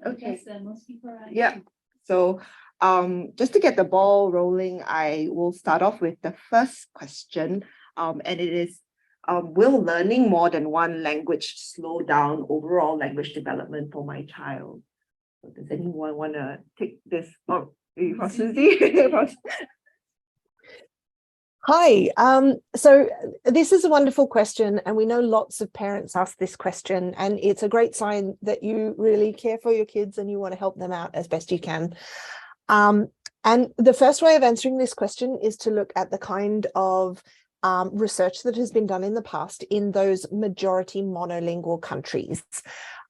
Okay. Because most people are. Yeah. So just to get the ball rolling, I will start off with the first question. And it is, will learning more than one language slow down overall language development for my child? So does anyone want to take this? Oh, maybe for Suzy? Hi. So this is a wonderful question, and we know lots of parents ask this question, and it's a great sign that you really care for your kids and you want to help them out as best you can. And the first way of answering this question is to look at the kind of research that has been done in the past in those majority monolingual countries.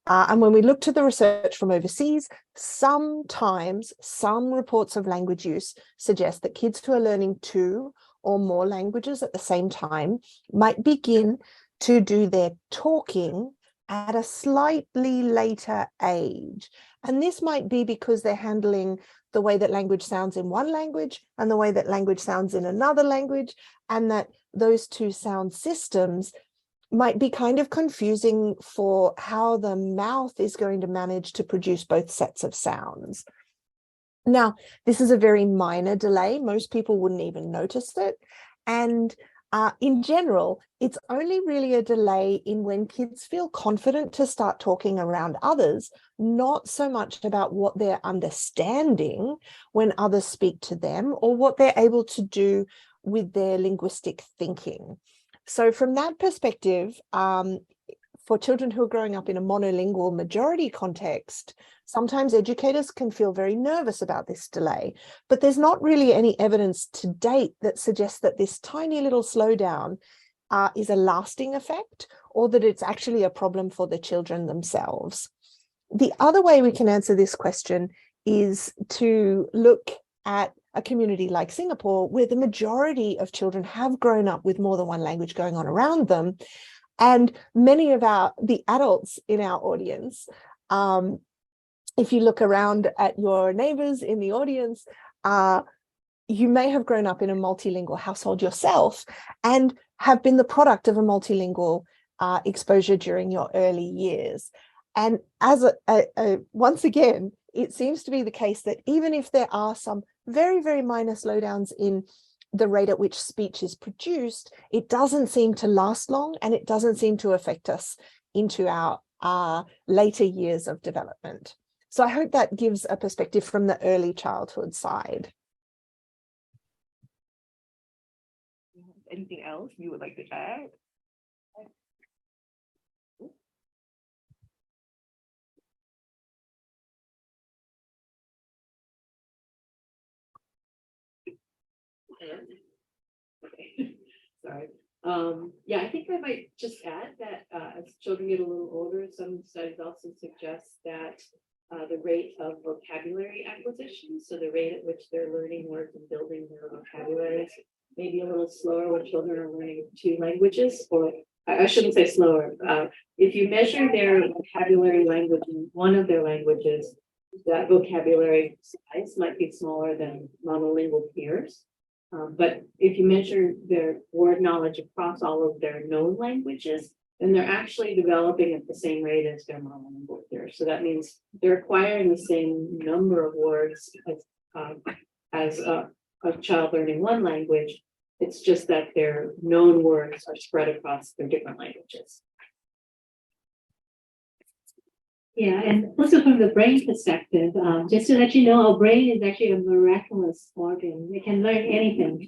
And when we look to the research from overseas, sometimes some reports of language use suggest that kids who are learning 2 or more languages at the same time might begin to do their talking at a slightly later age. And this might be because they're handling the way that language sounds in one language and the way that language sounds in another language, and that those 2 sound systems might be kind of confusing for how the mouth is going to manage to produce both sets of sounds. Now, this is a very minor delay. Most people wouldn't even notice it. And in general, it's only really a delay in when kids feel confident to start talking around others, not so much about what they're understanding when others speak to them or what they're able to do with their linguistic thinking. So from that perspective, for children who are growing up in a monolingual majority context, sometimes educators can feel very nervous about this delay, but there's not really any evidence to date that suggests that this tiny little slowdown is a lasting effect, or that it's actually a problem for the children themselves. The other way we can answer this question is to look at a community like Singapore, where the majority of children have grown up with more than one language going on around them. And many of the adults in our audience, if you look around at your neighbors in the audience, you may have grown up in a multilingual household yourself and have been the product of a multilingual exposure during your early years. And as once again, it seems to be the case that even if there are some very, very minor slowdowns in the rate at which speech is produced, it doesn't seem to last long, and it doesn't seem to affect us into our later years of development. So I hope that gives a perspective from the early childhood side. Anything else you would like to add? Sorry. Yeah, I think I might just add that as children get a little older, some studies also suggest that the rate of vocabulary acquisition, so the rate at which they're learning words and building their vocabularies, may be a little slower when children are learning 2 languages, or I shouldn't say slower. If you measure their vocabulary language in one of their languages, that vocabulary size might be smaller than monolingual peers. But if you measure their word knowledge across all of their known languages, then they're actually developing at the same rate as their monolingual peers. So that means they're acquiring the same number of words as a child learning one language. It's just that their known words are spread across their different languages. Yeah, and also from the brain perspective, just to let you know, our brain is actually a miraculous organ. It can learn anything.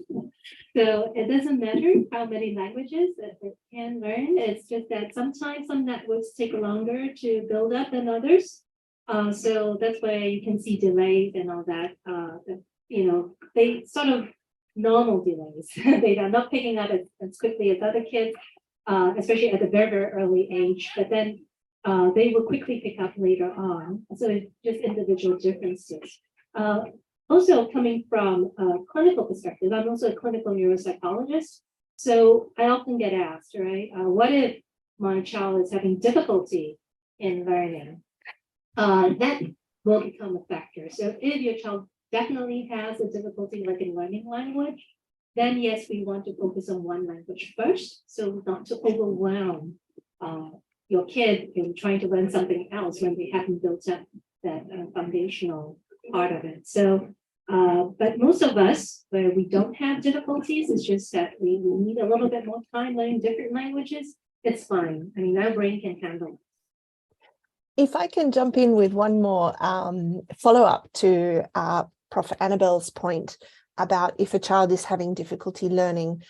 So it doesn't matter how many languages it can learn. It's just that sometimes some networks take longer to build up than others. So that's why you can see delays and all that. They sort of normal delays. They are not picking up as quickly as other kids, especially at a very, very early age. But then they will quickly pick up later on. So it's just individual differences. Also coming from a clinical perspective, I'm also a clinical neuropsychologist. So I often get asked, right, what if my child is having difficulty in learning? That will become a factor. So if your child definitely has a difficulty like in learning language, then yes, we want to focus on one language first, so not to overwhelm your kid in trying to learn something else when they haven't built up foundational part of it. So, but most of us, where we don't have difficulties, it's just that we need a little bit more time learning different languages. It's fine. I mean, our brain can handle it. If I can jump in with one more follow-up to Prof. Annabelle's point about if a child is having difficulty learning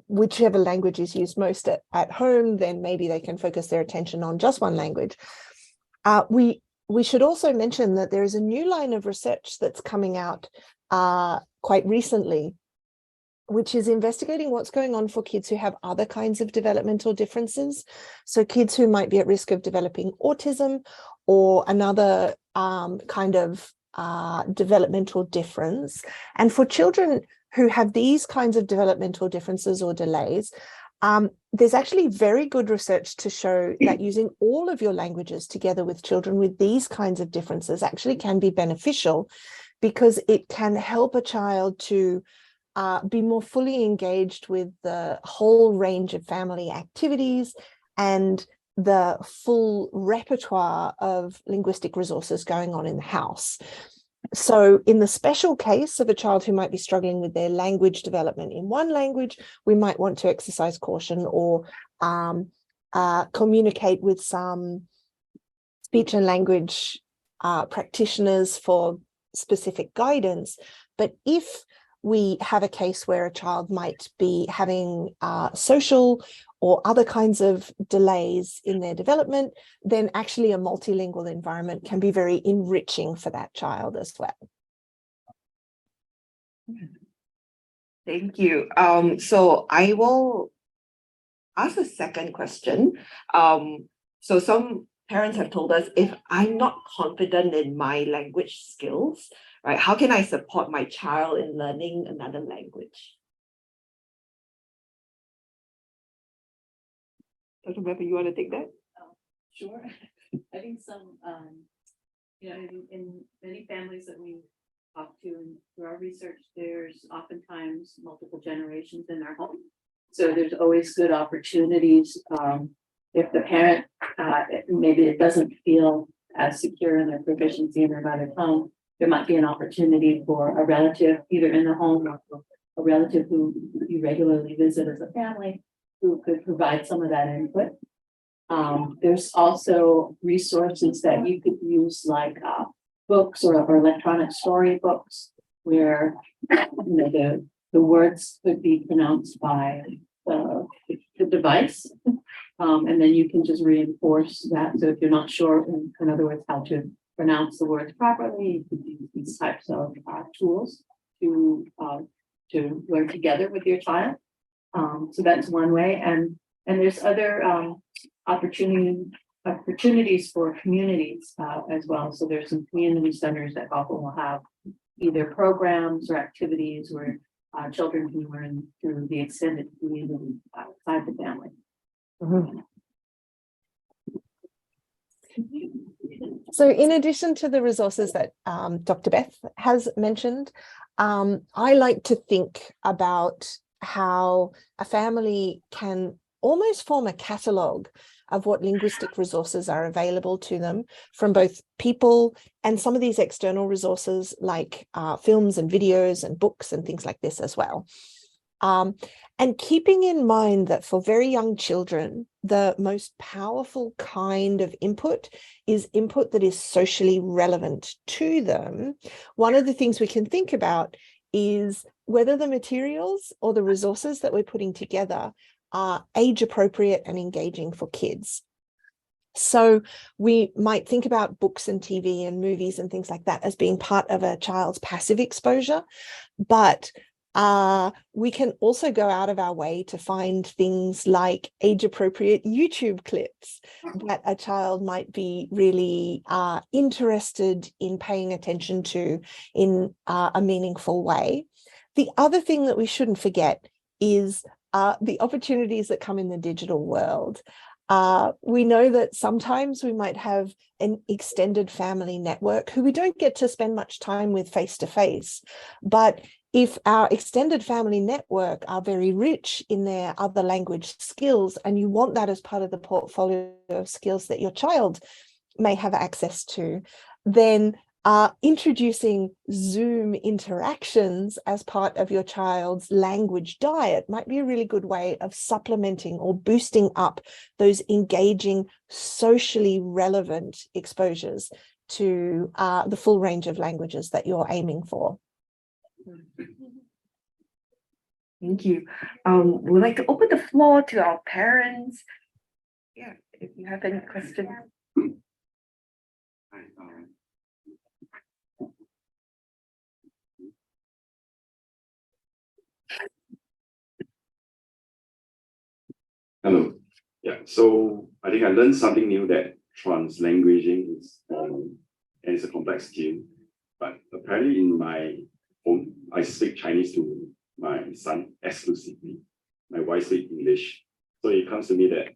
whichever language is used most at home, then maybe they can focus their attention on just one language. We should also mention that there is a new line of research that's coming out quite recently, which is investigating what's going on for kids who have other kinds of developmental differences. So kids who might be at risk of developing autism or another kind of developmental difference. And for children who have these kinds of developmental differences or delays, there's actually very good research to show that using all of your languages together with children with these kinds of differences actually can be beneficial, because it can help a child to be more fully engaged with the whole range of family activities and the full repertoire of linguistic resources going on in the house. So in the special case of a child who might be struggling with their language development in one language, we might want to exercise caution or communicate with some speech and language practitioners for specific guidance. But if we have a case where a child might be having social or other kinds of delays in their development, then actually a multilingual environment can be very enriching for that child as well. Thank you. So I will ask a second question. So some parents have told us, if I'm not confident in my language skills, right, how can I support my child in learning another language? Dr. Pepper, you want to take that? Sure. I think some, in many families that we talk to and through our research, there's oftentimes multiple generations in their home. So there's always good opportunities. If the parent, maybe it doesn't feel as secure in their proficiency in their mother tongue, there might be an opportunity for a relative, either in the home or a relative who you regularly visit as a family, who could provide some of that input. There's also resources that you could use, like books or electronic storybooks, where the words could be pronounced by the device, and then you can just reinforce that. So if you're not sure, in other words, how to pronounce the words properly, you could use these types of tools to learn together with your child. So that's one way, and there's other opportunities for communities as well. So there's some community centers that often will have either programs or activities where children can learn through the extended community outside the family. Mm-hmm. So in addition to the resources that Dr. Beth has mentioned, I like to think about how a family can almost form a catalogue of what linguistic resources are available to them from both people and some of these external resources like films and videos and books and things like this as well. And keeping in mind that for very young children, the most powerful kind of input is input that is socially relevant to them. One of the things we can think about is whether the materials or the resources that we're putting together are age appropriate and engaging for kids. So we might think about books and TV and movies and things like that as being part of a child's passive exposure, but we can also go out of our way to find things like age-appropriate YouTube clips that a child might be really interested in paying attention to in a meaningful way. The other thing that we shouldn't forget is the opportunities that come in the digital world. We know that sometimes we might have an extended family network who we don't get to spend much time with face to face, but if our extended family network are very rich in their other language skills, and you want that as part of the portfolio of skills that your child may have access to, then introducing Zoom interactions as part of your child's language diet might be a really good way of supplementing or boosting up those engaging, socially relevant exposures to the full range of languages that you're aiming for. Thank you. We'd like to open the floor to our parents. Yeah, if you have any questions. Hello. Yeah, so I think I learned something new, that translanguaging is and it's a complex skill. But apparently in my home, I speak Chinese to my son exclusively. My wife speaks English. So it comes to me that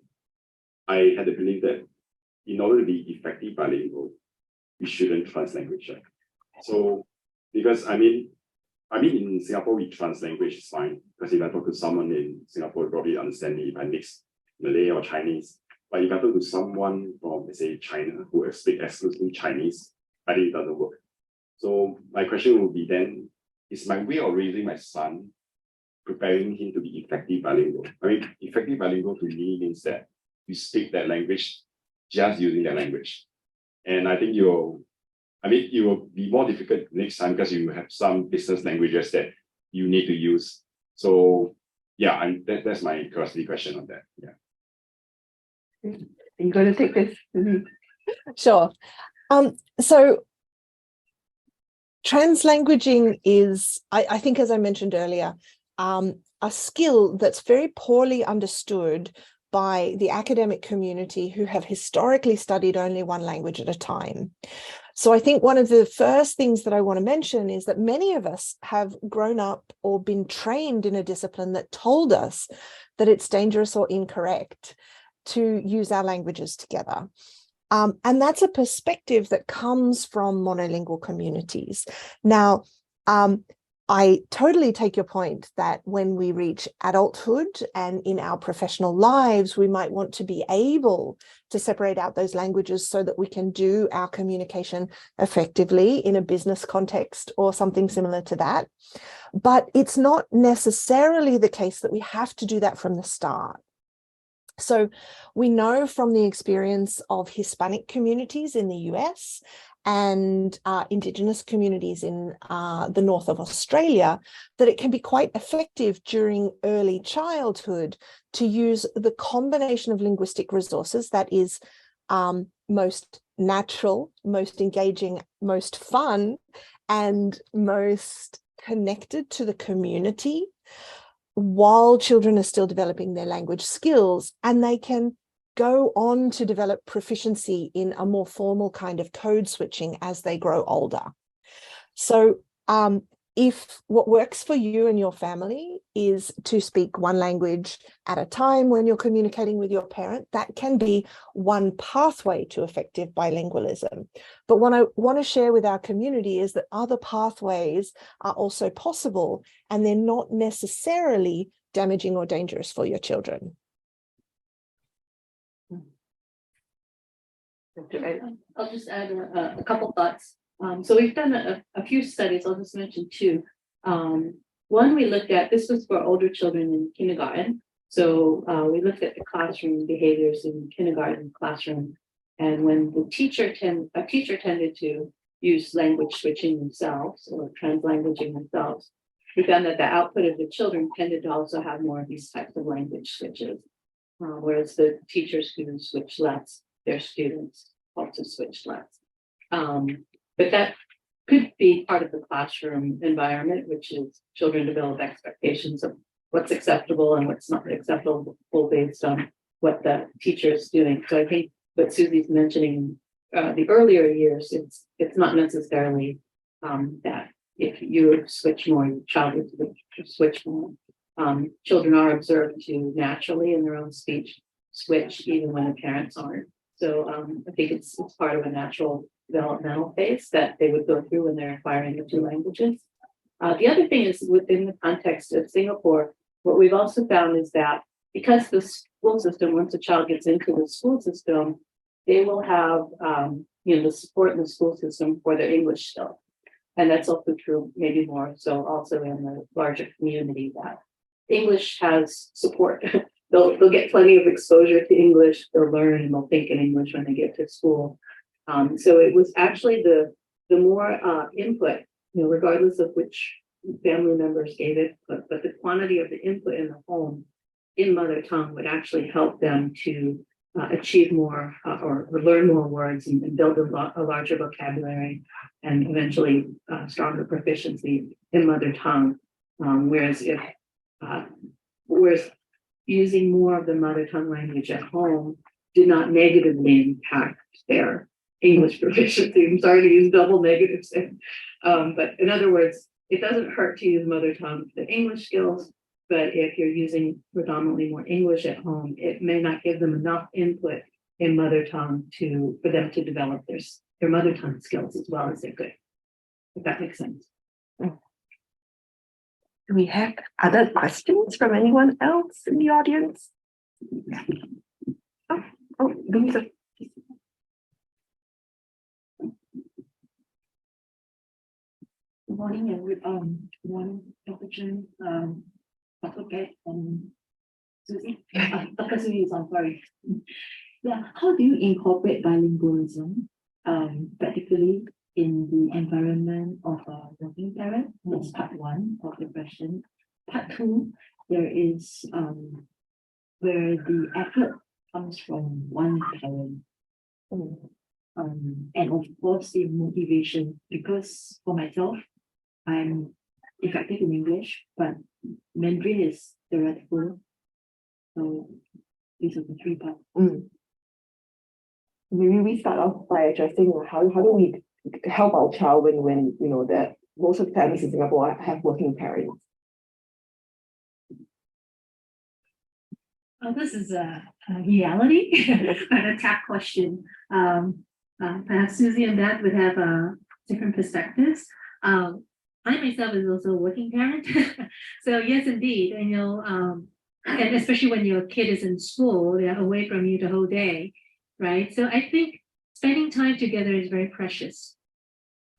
I had to believe that in order to be effective bilingual, we shouldn't translanguage. Right? So because I mean in Singapore we translanguage is fine, because if I talk to someone in Singapore, probably understand me if I mix Malay or Chinese. But if I talk to someone from, let's say, China who speaks exclusively Chinese, I think it doesn't work. So my question would be then, is my way of raising my son preparing him to be effective bilingual? I mean, effective bilingual to me means that you speak that language just using that language. And I think it will be more difficult next time, because you have some business languages that you need to use. So yeah, that's my curiosity question on that. Yeah. Are you going to take this? Sure. So translanguaging is, I think, as I mentioned earlier, a skill that's very poorly understood by the academic community who have historically studied only one language at a time. So I think one of the first things that I want to mention is that many of us have grown up or been trained in a discipline that told us that it's dangerous or incorrect to use our languages together. And that's a perspective that comes from monolingual communities. Now, I totally take your point that when we reach adulthood and in our professional lives, we might want to be able to separate out those languages so that we can do our communication effectively in a business context or something similar to that. But it's not necessarily the case that we have to do that from the start. So we know from the experience of Hispanic communities in the US and Indigenous communities in the north of Australia that it can be quite effective during early childhood to use the combination of linguistic resources that is most natural, most engaging, most fun, and most connected to the community, while children are still developing their language skills, and they can go on to develop proficiency in a more formal kind of code switching as they grow older. So if what works for you and your family is to speak one language at a time when you're communicating with your parent, that can be one pathway to effective bilingualism. But what I want to share with our community is that other pathways are also possible, and they're not necessarily damaging or dangerous for your children. I'll just add a couple thoughts. So we've done a few studies. I'll just mention two. One we looked at, this was for older children in kindergarten. So we looked at the classroom behaviors in kindergarten classroom. And when a teacher tended to use language switching themselves or translanguaging themselves, we found that the output of the children tended to also have more of these types of language switches, whereas the teachers who switch less, their students also switch less. But that could be part of the classroom environment, which is children develop expectations of what's acceptable and what's not acceptable based on what the teacher is doing. So I think what Suzy's mentioning, the earlier years, it's not necessarily that if you switch more, your child will switch more. Children are observed to naturally in their own speech switch even when the parents aren't. So I think it's part of a natural developmental phase that they would go through when they're acquiring the two languages. The other thing is within the context of Singapore, what we've also found is that because the school system, once a child gets into the school system, they will have the support in the school system for their English skills. And that's also true, maybe more so also in the larger community, that English has support. They'll get plenty of exposure to English, they'll learn and they'll think in English when they get to school. So it was actually the more input, regardless of which family members gave it, but the quantity of the input in the home in mother tongue would actually help them to achieve more or learn more words and build a larger vocabulary and eventually stronger proficiency in mother tongue. Whereas using more of the mother tongue language at home did not negatively impact their English proficiency. I'm sorry to use double negatives there. But in other words, it doesn't hurt to use mother tongue for the English skills, but if you're using predominantly more English at home, it may not give them enough input in mother tongue for them to develop their mother tongue skills as well as they could, if that makes sense. Do we have other questions from anyone else in the audience? Lisa. Good morning, and good morning, Dr. Chian, Dr. Kat, and Suzy. Dr. Suzy is on, sorry. Yeah, how do you incorporate bilingualism, particularly in the environment of a working parent? That's part one of the question. Part two, there is where the effort comes from one parent. And of course the motivation, because for myself, I'm effective in English, but Mandarin is theoretical. So these are the three parts. Maybe we start off by addressing how do we help our child when that most of the families in Singapore have working parents. This is a reality, but a tough question. Perhaps Suzy and Dad would have different perspectives. I myself is also a working parent. So yes, indeed. And especially when your kid is in school, they're away from you the whole day, right? So I think spending time together is very precious.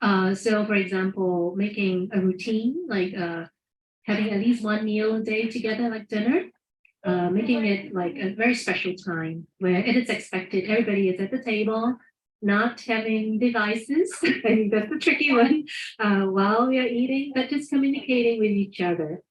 So for example, making a routine, like having at least one meal a day together, like dinner, making it like a very special time where it is expected everybody is at the table, not having devices. I think that's the tricky one while we are eating, but just communicating with each other.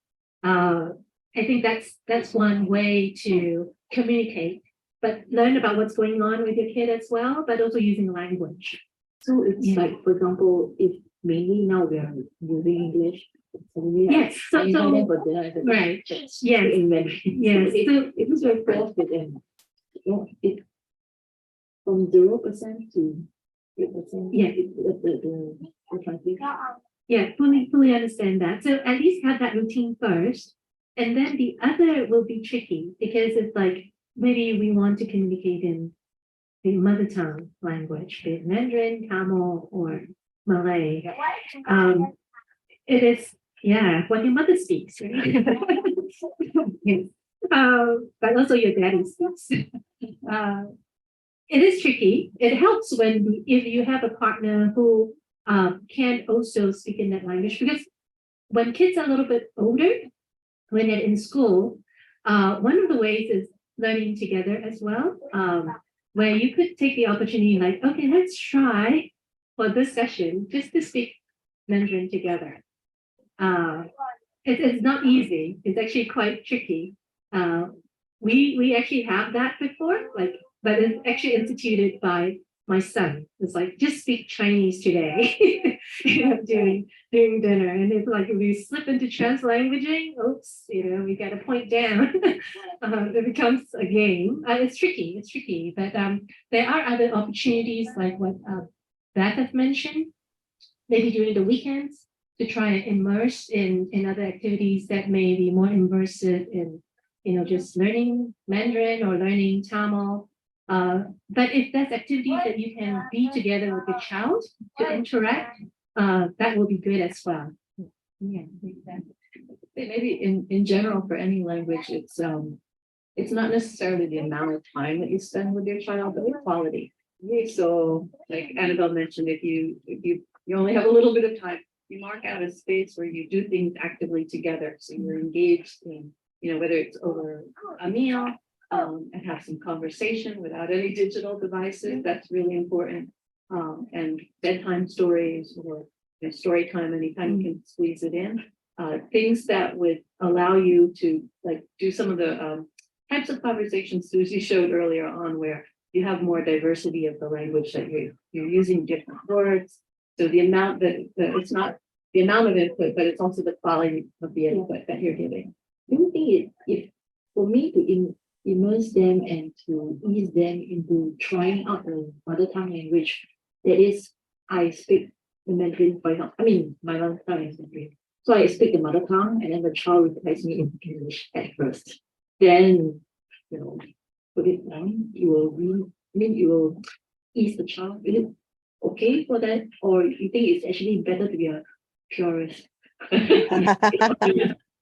I think that's one way to communicate, but learn about what's going on with your kid as well, but also using language. So it's like, for example, if mainly now we are using English. Yes, so right. Yes, in Mandarin. Yes. So it was very close with them. It from 0% to 8%. Yeah. The translation. Yeah, fully understand that. So at least have that routine first, and then the other will be tricky because it's like maybe we want to communicate in the mother tongue language, be it Mandarin, Tamil, or Malay. It is what your mother speaks, right? Yes. But also your daddy speaks. It is tricky. It helps if you have a partner who can also speak in that language, because when kids are a little bit older, when they're in school, one of the ways is learning together as well, where you could take the opportunity like, okay, let's try for this session just to speak Mandarin together. It's not easy. It's actually quite tricky. We actually have that before, but it's actually instituted by my son. It's like, just speak Chinese today, during dinner. And it's like, if we slip into translanguaging, oops, we got a point down. It becomes a game. It's tricky, but there are other opportunities like what Beth has mentioned, maybe during the weekends, to try and immerse in other activities that may be more immersive in, just learning Mandarin or learning Tamil. But if there's activities that you can be together with your child to interact, that will be good as well. Yeah, makes sense. Maybe in general for any language, it's not necessarily the amount of time that you spend with your child, but the quality. Okay, so like Annabelle mentioned, if you only have a little bit of time, you mark out a space where you do things actively together. So you're engaged in, whether it's over a meal, and have some conversation without any digital devices. That's really important. And bedtime stories or story time, anytime you can squeeze it in. Things that would allow you to like do some of the types of conversations Suzy showed earlier on, where you have more diversity of the language that you're using different words. So the amount it's not the amount of input, but it's also the quality of the input that you're giving. Do you think if for me to immerse them and to ease them into trying out the mother tongue language, that is, I speak the Mandarin, for example, I mean, my mother tongue is Mandarin. So I speak the mother tongue and then the child replies me in English at first. Then, put it down, you will ease the child. Is it okay for that? Or you think it's actually better to be a purist?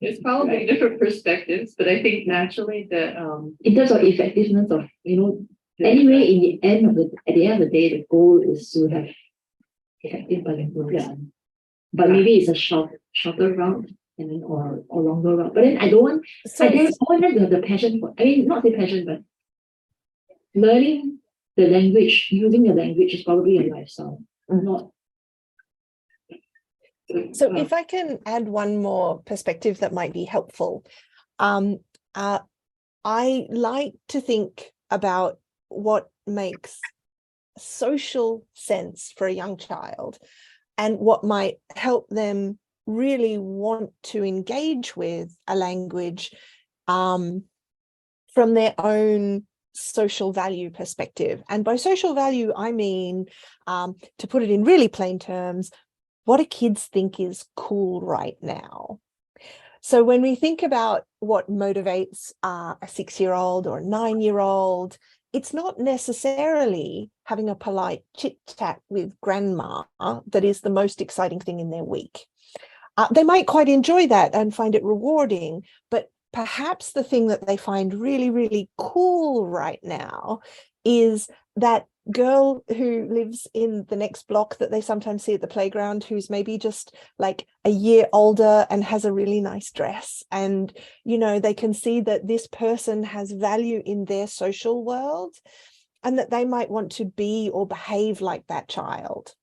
There's probably different perspectives, but I think naturally that In terms of effectiveness of, anyway, at the end of the day, the goal is to have effective bilingualism. Yeah. But maybe it's a shorter route and then or longer route. But then I want them to have the passion for, not the passion, but learning the language, using the language is probably a lifestyle, not. So if I can add one more perspective that might be helpful, I like to think about what makes social sense for a young child and what might help them really want to engage with a language from their own social value perspective. And by social value, I mean, to put it in really plain terms, what do kids think is cool right now? So when we think about what motivates a 6-year-old or a 9-year-old, it's not necessarily having a polite chit chat with grandma that is the most exciting thing in their week. They might quite enjoy that and find it rewarding, but perhaps the thing that they find really, really cool right now is that girl who lives in the next block that they sometimes see at the playground, who's maybe just like a year older and has a really nice dress. And, they can see that this person has value in their social world and that they might want to be or behave like that child.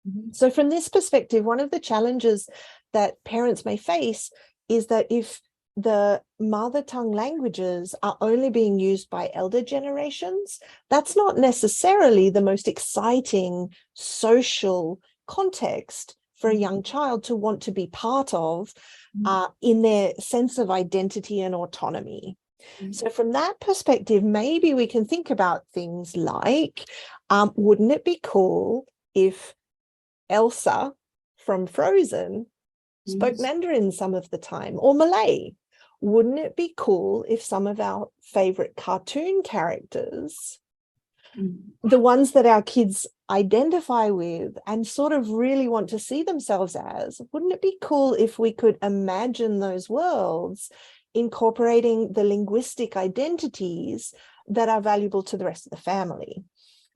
Mm-hmm. So from this perspective, one of the challenges that parents may face is that if the mother tongue languages are only being used by elder generations, that's not necessarily the most exciting social context for a young child to want to be part of in their sense of identity and autonomy. So from that perspective, maybe we can think about things like, wouldn't it be cool if Elsa from Frozen spoke Mandarin some of the time, or Malay? Wouldn't it be cool if some of our favorite cartoon characters, the ones that our kids identify with and sort of really want to see themselves as, wouldn't it be cool if we could imagine those worlds incorporating the linguistic identities that are valuable to the rest of the family?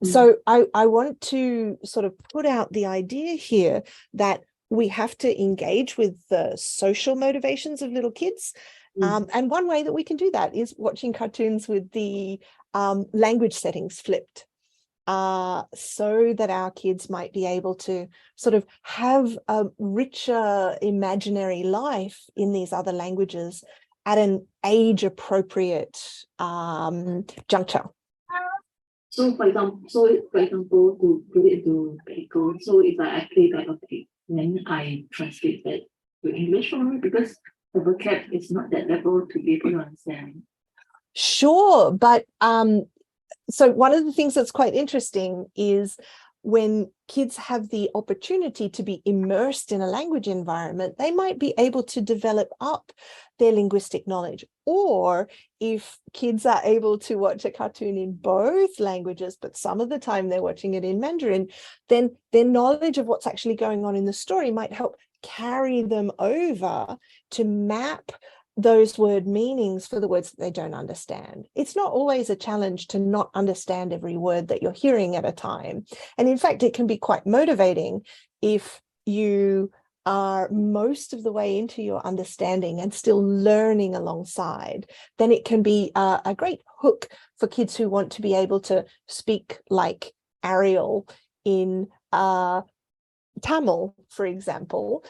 So I want to sort of put out the idea here that we have to engage with the social motivations of little kids. And one way that we can do that is watching cartoons with the language settings flipped, so that our kids might be able to sort of have a richer imaginary life in these other languages at an age-appropriate juncture. So for example, to put it into practical, so if I play back a pig, then I translate that to English for me, because the vocab is not that level to be able to understand. Sure, but so one of the things that's quite interesting is when kids have the opportunity to be immersed in a language environment, they might be able to develop up their linguistic knowledge. Or if kids are able to watch a cartoon in both languages, but some of the time they're watching it in Mandarin, then their knowledge of what's actually going on in the story might help carry them over to map those word meanings for the words that they don't understand. It's not always a challenge to not understand every word that you're hearing at a time. And in fact, it can be quite motivating if you are most of the way into your understanding and still learning alongside. Then it can be a great hook for kids who want to be able to speak like Ariel in Tamil, for example,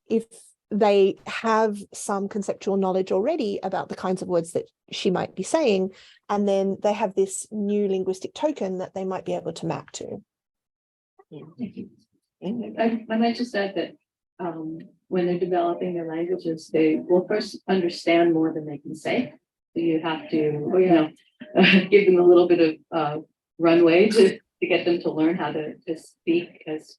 if they have some conceptual knowledge already about the kinds of words that she might be saying, and then they have this new linguistic token that they might be able to map to. I might just add that when they're developing their languages, they will first understand more than they can say. So you have to, give them a little bit of runway to get them to learn how to speak as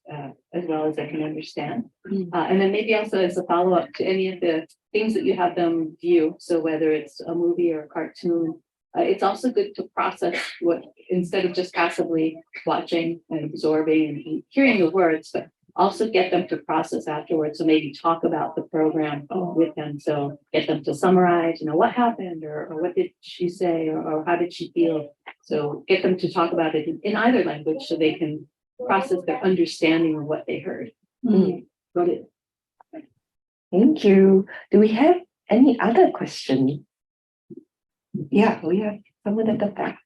well as they can understand. And then maybe also as a follow-up to any of the things that you have them view. So whether it's a movie or a cartoon, it's also good to process what, instead of just passively watching and absorbing and hearing the words, but also get them to process afterwards. So maybe talk about the program with them. So get them to summarize, what happened or what did she say or how did she feel? So get them to talk about it in either language so they can process their understanding of what they heard. Got it. Thank you. Do we have any other question? Yeah, we have someone at the back.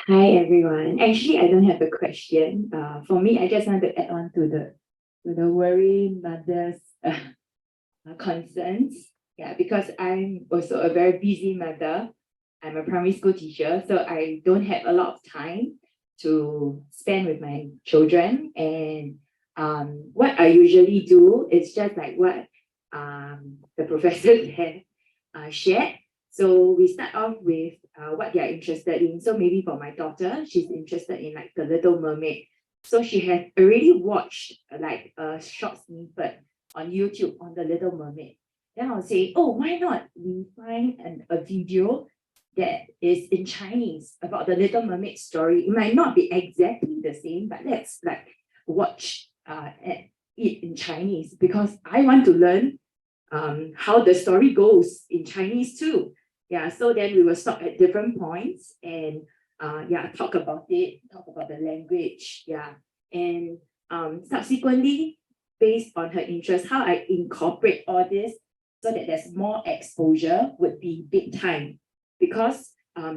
Hi everyone. Actually, I don't have a question. For me, I just want to add on to the worry mother's concerns. Yeah, because I'm also a very busy mother. I'm a primary school teacher, so I don't have a lot of time to spend with my children. And what I usually do is just like what the professors have shared. So we start off with what they are interested in. So maybe for my daughter, she's interested in like The Little Mermaid. So she has already watched like a short snippet on YouTube on The Little Mermaid. Then I'll say, oh, why not we find a video that is in Chinese about the Little Mermaid story. It might not be exactly the same, but let's like watch it in Chinese because I want to learn how the story goes in Chinese too. Yeah, so then we will stop at different points and talk about it, talk about the language, and subsequently, based on her interest, how I incorporate all this so that there's more exposure would be big time, because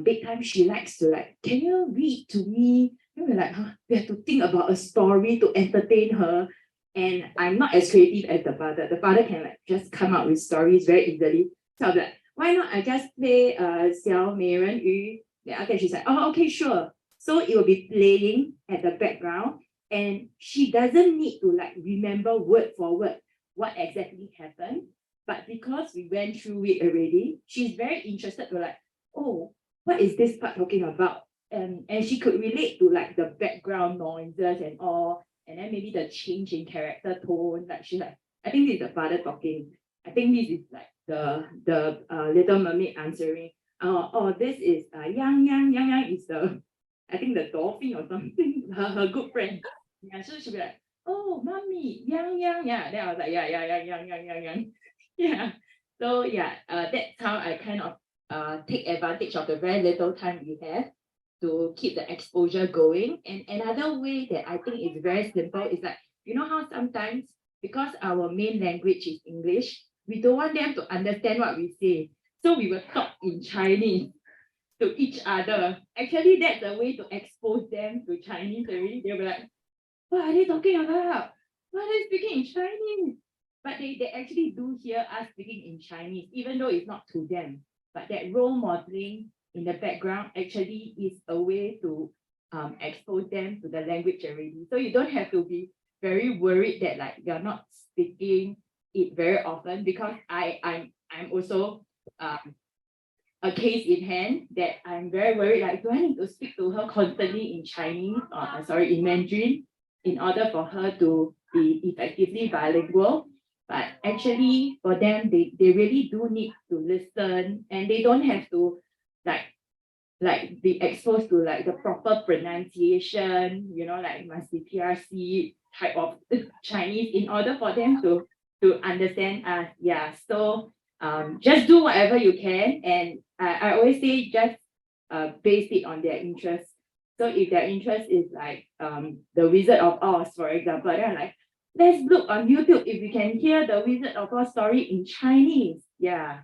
big time she likes to like, can you read to me? And we're like, we have to think about a story to entertain her. And I'm not as creative as the father. The father can like just come up with stories very easily. So I'm like, why not I just play Xiao Mei Ren Yu? Then after she's like, oh, okay, sure. So it will be playing at the background, and she doesn't need to like remember word for word what exactly happened. But because we went through it already, she's very interested to like, oh, what is this part talking about? And she could relate to like the background noises and all, and then maybe the change in character tone. Like she's like, I think this is the father talking. I think this is like the Little Mermaid answering. This is Yang is the, I think the dolphin or something, her good friend. Yeah, so she'll be like, oh, mommy, Yang. Then I was like, Yang. Yeah. So that's how I kind of take advantage of the very little time we have to keep the exposure going. And another way that I think is very simple is like, you know how sometimes because our main language is English, we don't want them to understand what we say. So we will talk in Chinese to each other. Actually, that's a way to expose them to Chinese already. They'll be like, what are they talking about? Why are they speaking in Chinese? But they actually do hear us speaking in Chinese, even though it's not to them. But that role modeling in the background actually is a way to expose them to the language already. So you don't have to be very worried that like you're not speaking it very often, because I'm also a case in hand that I'm very worried, like, do I need to speak to her constantly in Chinese or in Mandarin in order for her to be effectively bilingual? But actually for them, they really do need to listen, and they don't have to like be exposed to like the proper pronunciation, you know, like must be PRC type of Chinese in order for them to understand us. Yeah. So just do whatever you can. And I always say just base it on their interest. So if their interest is like the Wizard of Oz, for example, they're like, let's look on YouTube if we can hear the Wizard of Oz story in Chinese. Yeah.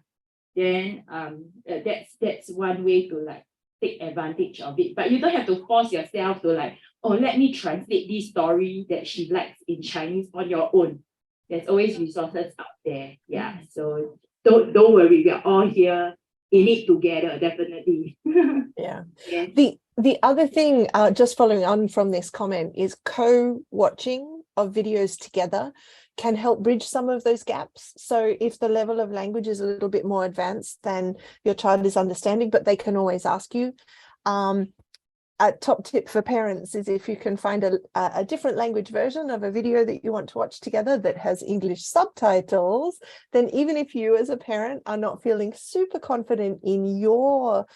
Then that's one way to like take advantage of it. But you don't have to force yourself to like, oh, let me translate this story that she likes in Chinese on your own. There's always resources out there. Yeah. So don't worry, we are all here in it together, definitely. Yeah. Yeah. The other thing, just following on from this comment, is co-watching of videos together can help bridge some of those gaps. So if the level of language is a little bit more advanced than your child is understanding, but they can always ask you. A top tip for parents is if you can find a different language version of a video that you want to watch together that has English subtitles, then even if you as a parent are not feeling super confident in your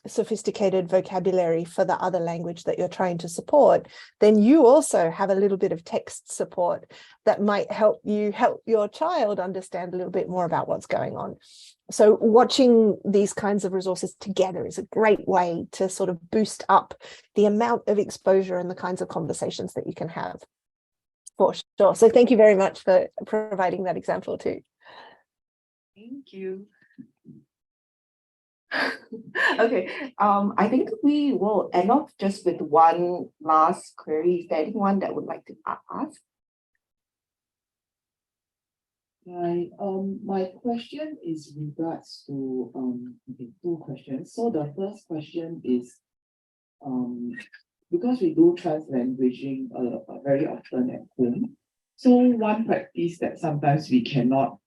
sophisticated vocabulary for the other language that you're trying to support, then you also have a little bit of text support that might help your child understand a little bit more about what's going on. So watching these kinds of resources together is a great way to sort of boost up the amount of exposure and the kinds of conversations that you can have, for sure. So thank you very much for providing that example too. Thank you. Okay, I think we will end off just with one last query. Is there anyone that would like to ask? My question is regards to two questions. So the first question is because we do translanguaging very often at home. So one practice that sometimes we cannot,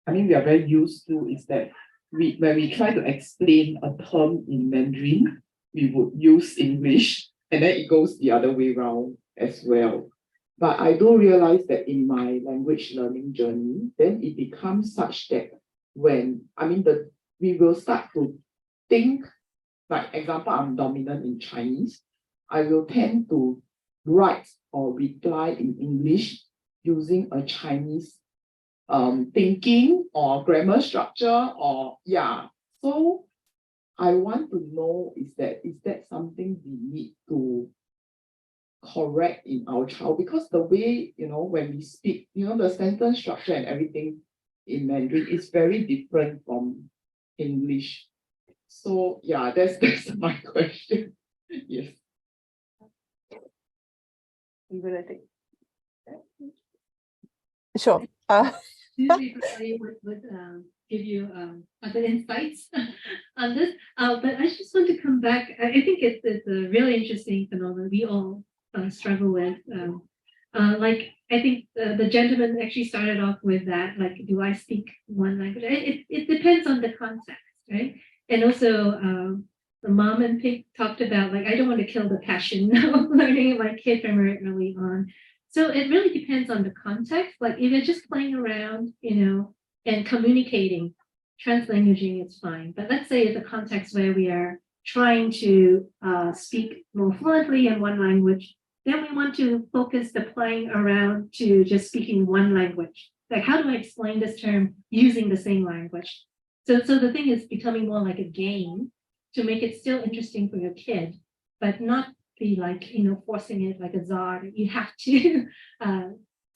we are very used to is that when we try to explain a term in Mandarin, we would use English, and then it goes the other way around as well. But I do realize that in my language learning journey, then it becomes such that when, we will start to think, like example, I'm dominant in Chinese, I will tend to write or reply in English using a Chinese thinking or grammar structure So I want to know is that something we need to correct in our child, because the way, when we speak, the sentence structure and everything in Mandarin is very different from English. So that's my question. Yes. I'm gonna take. Sure. Suzy would give you other insights on this. But I just want to come back. I think it's a really interesting phenomenon we all struggle with. Like I think the gentleman actually started off with that, like, do I speak one language? It depends on the context, right? And also the mom and Pig talked about, like, I don't want to kill the passion of learning my kid from very early on. So it really depends on the context. Like if you're just playing around, and communicating, translanguaging is fine. But let's say it's a context where we are trying to speak more fluently in one language, then we want to focus the playing around to just speaking one language. Like, how do I explain this term using the same language? So the thing is becoming more like a game to make it still interesting for your kid, but not be like, forcing it like a czar that you have to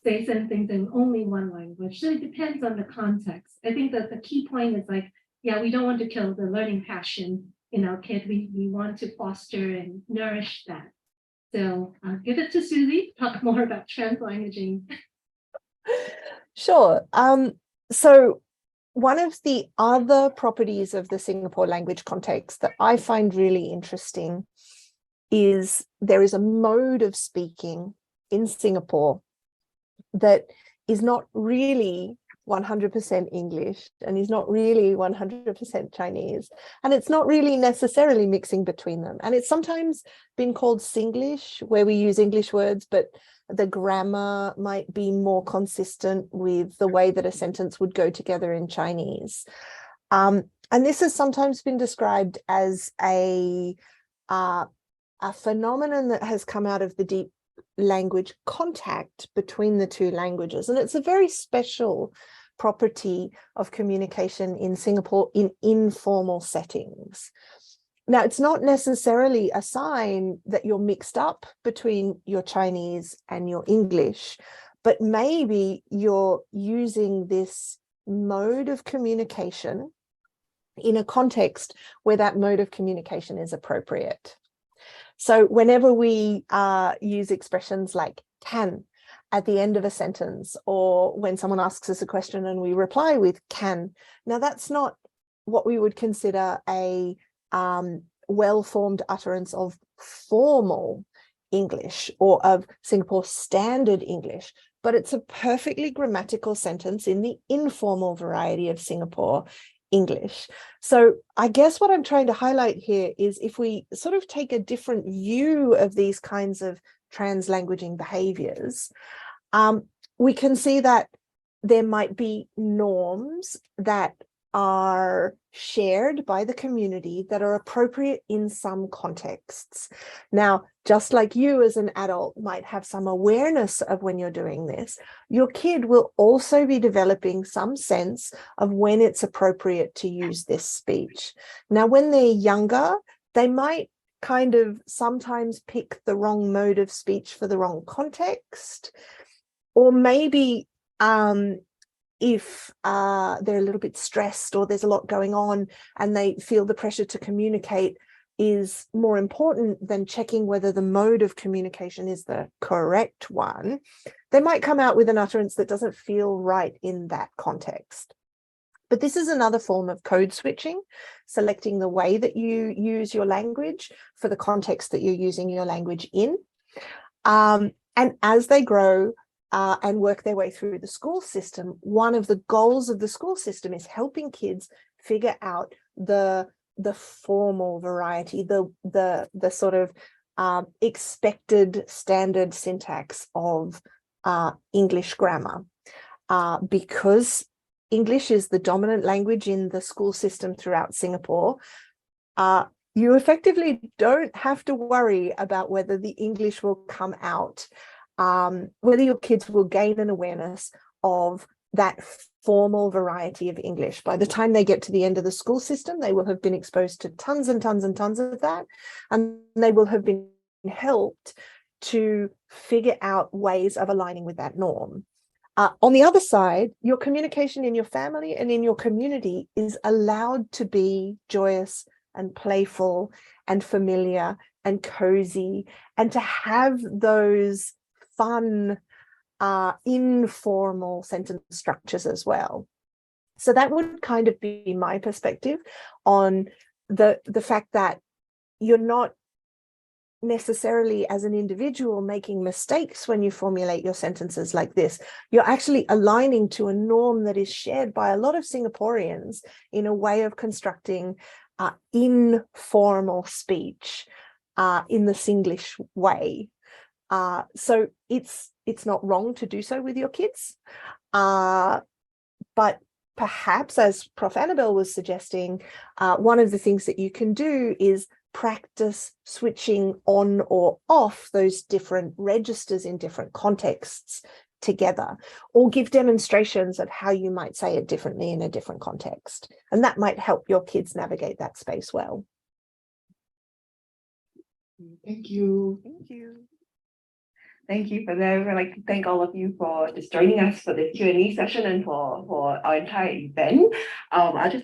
say certain things in only one language. So it depends on the context. I think that the key point is like, we don't want to kill the learning passion in our kid. We want to foster and nourish that. So I'll give it to Suzy to talk more about translanguaging. Sure. So one of the other properties of the Singapore language context that I find really interesting is there is a mode of speaking in Singapore that is not really 100% English and is not really 100% Chinese, and it's not really necessarily mixing between them. And it's sometimes been called Singlish, where we use English words, but the grammar might be more consistent with the way that a sentence would go together in Chinese. And this has sometimes been described as a phenomenon that has come out of the deep language contact between the two languages. And it's a very special property of communication in Singapore in informal settings. Now, it's not necessarily a sign that you're mixed up between your Chinese and your English, but maybe you're using this mode of communication in a context where that mode of communication is appropriate. So whenever we use expressions like can at the end of a sentence, or when someone asks us a question and we reply with can, now that's not what we would consider a well-formed utterance of formal English or of Singapore standard English, but it's a perfectly grammatical sentence in the informal variety of Singapore English. So I guess what I'm trying to highlight here is if we sort of take a different view of these kinds of translanguaging behaviors, we can see that there might be norms that are shared by the community that are appropriate in some contexts. Now, just like you as an adult might have some awareness of when you're doing this, your kid will also be developing some sense of when it's appropriate to use this speech. Now, when they're younger, they might kind of sometimes pick the wrong mode of speech for the wrong context, or maybe if they're a little bit stressed or there's a lot going on and they feel the pressure to communicate is more important than checking whether the mode of communication is the correct one, they might come out with an utterance that doesn't feel right in that context. But this is another form of code switching, selecting the way that you use your language for the context that you're using your language in. And as they grow, and work their way through the school system, one of the goals of the school system is helping kids figure out the formal variety, the sort of expected standard syntax of English grammar. Because English is the dominant language in the school system throughout Singapore, you effectively don't have to worry about whether the English will come out, whether your kids will gain an awareness of that formal variety of English. By the time they get to the end of the school system, they will have been exposed to tons and tons and tons of that, and they will have been helped to figure out ways of aligning with that norm. On the other side, your communication in your family and in your community is allowed to be joyous and playful and familiar and cozy, and to have those fun, informal sentence structures as well. So that would kind of be my perspective on the fact that you're not necessarily as an individual making mistakes when you formulate your sentences like this. You're actually aligning to a norm that is shared by a lot of Singaporeans in a way of constructing informal speech in the Singlish way. So it's not wrong to do so with your kids, but perhaps, as Prof. Annabelle was suggesting, one of the things that you can do is practice switching on or off those different registers in different contexts together, or give demonstrations of how you might say it differently in a different context. And that might help your kids navigate that space well. Thank you. Thank you. Thank you for that. I'd like to thank all of you for just joining us for the Q&A session and for our entire event. I'll just